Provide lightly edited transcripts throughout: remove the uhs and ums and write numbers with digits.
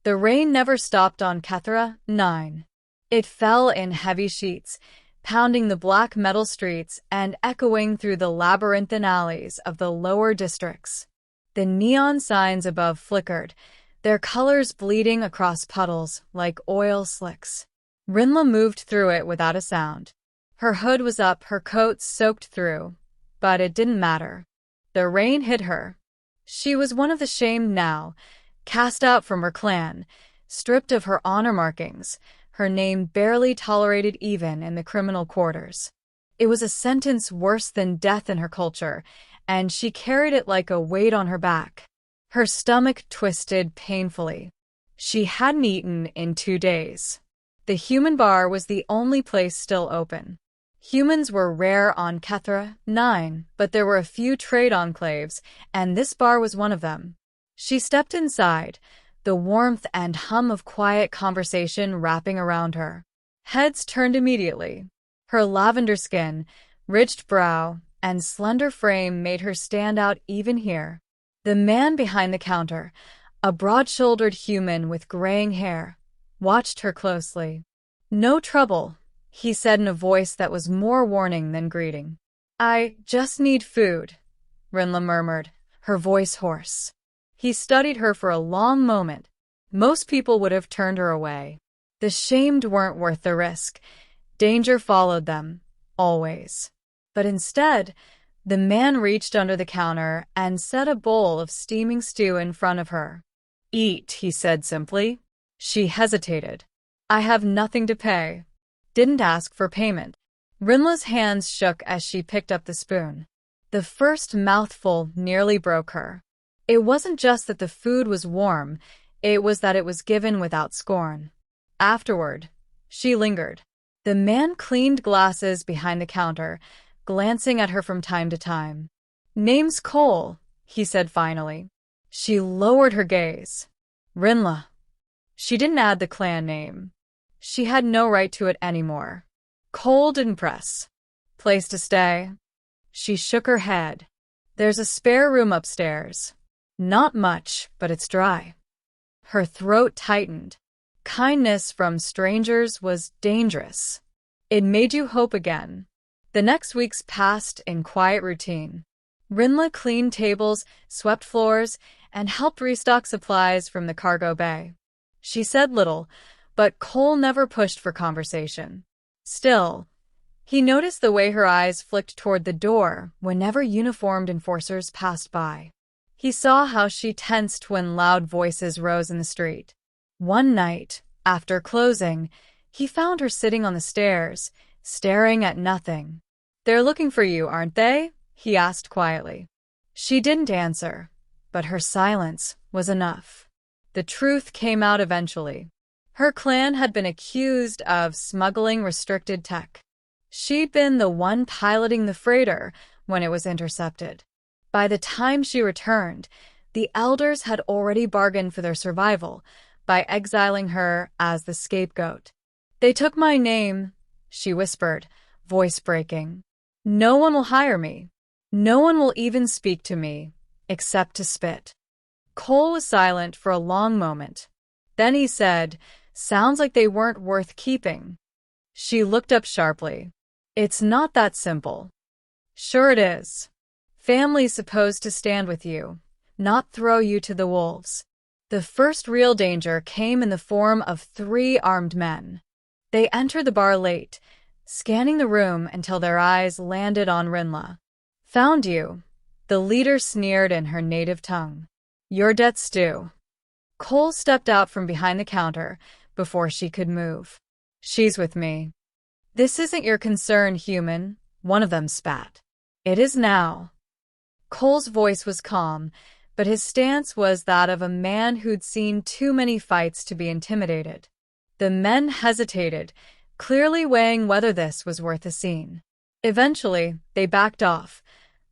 The rain never stopped on HFY 9. It fell in heavy sheets, pounding the black metal streets and echoing through the labyrinthine alleys of the lower districts. The neon signs above flickered, their colors bleeding across puddles like oil slicks. Rinla moved through it without a sound. Her hood was up, her coat soaked through, but it didn't matter. The rain hit her. She was one of the shamed now, cast out from her clan, stripped of her honor markings, her name barely tolerated even in the criminal quarters. It was a sentence worse than death in her culture, and she carried it like a weight on her back. Her stomach twisted painfully. She hadn't eaten in 2 days. The human bar was the only place still open. Humans were rare on HFY 9, but there were a few trade enclaves, and this bar was one of them. She stepped inside, the warmth and hum of quiet conversation wrapping around her. Heads turned immediately. Her lavender skin, ridged brow, and slender frame made her stand out even here. The man behind the counter, a broad-shouldered human with graying hair, watched her closely. "No trouble," he said in a voice that was more warning than greeting. "I just need food," Rinla murmured, her voice hoarse. He studied her for a long moment. Most people would have turned her away. The shamed weren't worth the risk. Danger followed them, always. But instead, the man reached under the counter and set a bowl of steaming stew in front of her. "Eat," he said simply. She hesitated. "I have nothing to pay." Didn't ask for payment. Rinla's hands shook as she picked up the spoon. The first mouthful nearly broke her. It wasn't just that the food was warm, it was that it was given without scorn. Afterward, she lingered. The man cleaned glasses behind the counter, glancing at her from time to time. "Name's Cole," he said finally. She lowered her gaze. "Rinla." She didn't add the clan name. She had no right to it anymore. Cole didn't press. "Place to stay?" She shook her head. "There's a spare room upstairs." "Not much, but it's dry." Her throat tightened. Kindness from strangers was dangerous. It made you hope again. The next weeks passed in quiet routine. Rinla cleaned tables, swept floors, and helped restock supplies from the cargo bay. She said little, but Cole never pushed for conversation. Still, he noticed the way her eyes flicked toward the door whenever uniformed enforcers passed by. He saw how she tensed when loud voices rose in the street. One night, after closing, he found her sitting on the stairs, staring at nothing. "They're looking for you, aren't they?" he asked quietly. She didn't answer, but her silence was enough. The truth came out eventually. Her clan had been accused of smuggling restricted tech. She'd been the one piloting the freighter when it was intercepted. By the time she returned, the elders had already bargained for their survival by exiling her as the scapegoat. "They took my name," she whispered, voice breaking. "No one will hire me. No one will even speak to me, except to spit." Cole was silent for a long moment. Then he said, "Sounds like they weren't worth keeping." She looked up sharply. "It's not that simple." "Sure it is. Family's supposed to stand with you, not throw you to the wolves." The first real danger came in the form of 3 armed men. They entered the bar late, scanning the room until their eyes landed on Rinla. "Found you," the leader sneered in her native tongue. "Your debt stew." Cole stepped out from behind the counter before she could move. "She's with me." "This isn't your concern, human," one of them spat. "It is now." Cole's voice was calm, but his stance was that of a man who'd seen too many fights to be intimidated. The men hesitated, clearly weighing whether this was worth a scene. Eventually, they backed off,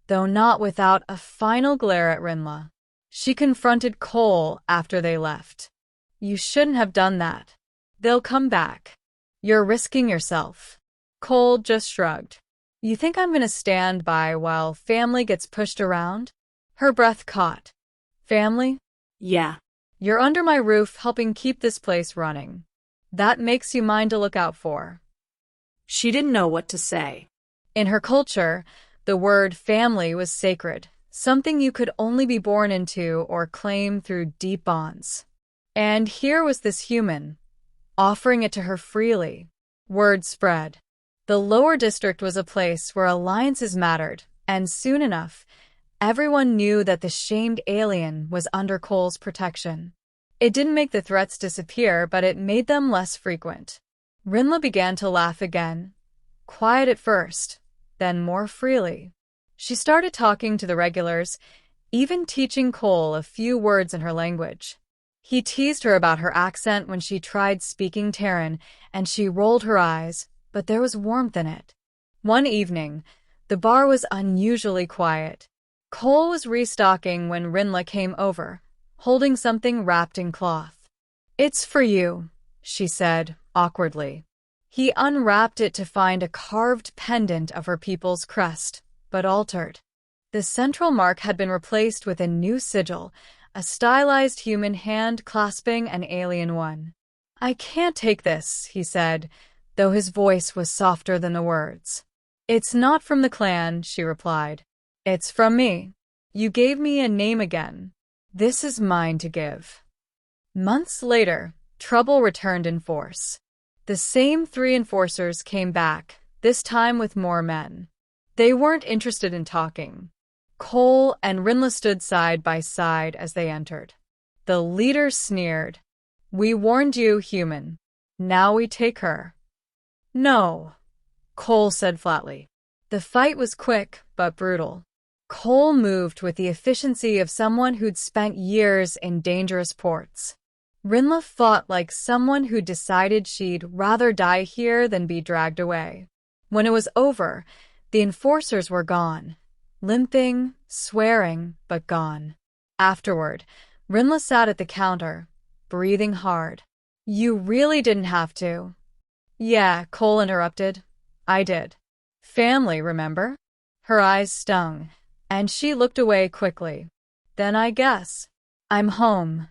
though not without a final glare at Rinla. She confronted Cole after they left. "You shouldn't have done that. They'll come back. You're risking yourself." Cole just shrugged. "You think I'm gonna stand by while family gets pushed around?" Her breath caught. "Family?" "Yeah." You're under my roof helping keep this place running. That makes you mine to look out for." She didn't know what to say. In her culture, the word family was sacred, something you could only be born into or claim through deep bonds. And here was this human, offering it to her freely. Word spread. The lower district was a place where alliances mattered, and soon enough, everyone knew that the shamed alien was under Cole's protection. It didn't make the threats disappear, but it made them less frequent. Rinla began to laugh again, quiet at first, then more freely. She started talking to the regulars, even teaching Cole a few words in her language. He teased her about her accent when she tried speaking Terran, and she rolled her eyes, but there was warmth in it. One evening, the bar was unusually quiet. Cole was restocking when Rinla came over, holding something wrapped in cloth. "It's for you," she said, awkwardly. He unwrapped it to find a carved pendant of her people's crest, but altered. The central mark had been replaced with a new sigil, a stylized human hand clasping an alien one. "I can't take this," he said, though his voice was softer than the words. "It's not from the clan," she replied. "It's from me. You gave me a name again. This is mine to give." Months later, trouble returned in force. The same 3 enforcers came back, this time with more men. They weren't interested in talking. Cole and Rinla stood side by side as they entered. The leader sneered. "We warned you, human. Now we take her." "No," Cole said flatly. The fight was quick, but brutal. Cole moved with the efficiency of someone who'd spent years in dangerous ports. Rinla fought like someone who decided she'd rather die here than be dragged away. When it was over, the enforcers were gone. Limping, swearing, but gone. Afterward, Rinla sat at the counter, breathing hard. "You really didn't have to." "Yeah," Cole interrupted. "I did. Family, remember?" Her eyes stung, and she looked away quickly. "Then I guess I'm home."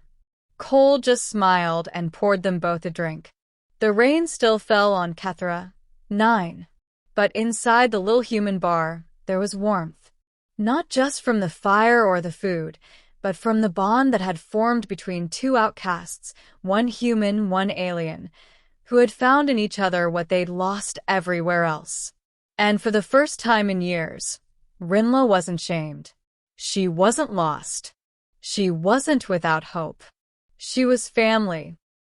Cole just smiled and poured them both a drink. The rain still fell on HFY 9. But inside the little human bar, there was warmth. Not just from the fire or the food, but from the bond that had formed between 2 outcasts, one human, one alien, who had found in each other what they'd lost everywhere else. And for the first time in years, Rinla wasn't shamed. She wasn't lost. She wasn't without hope. She was family,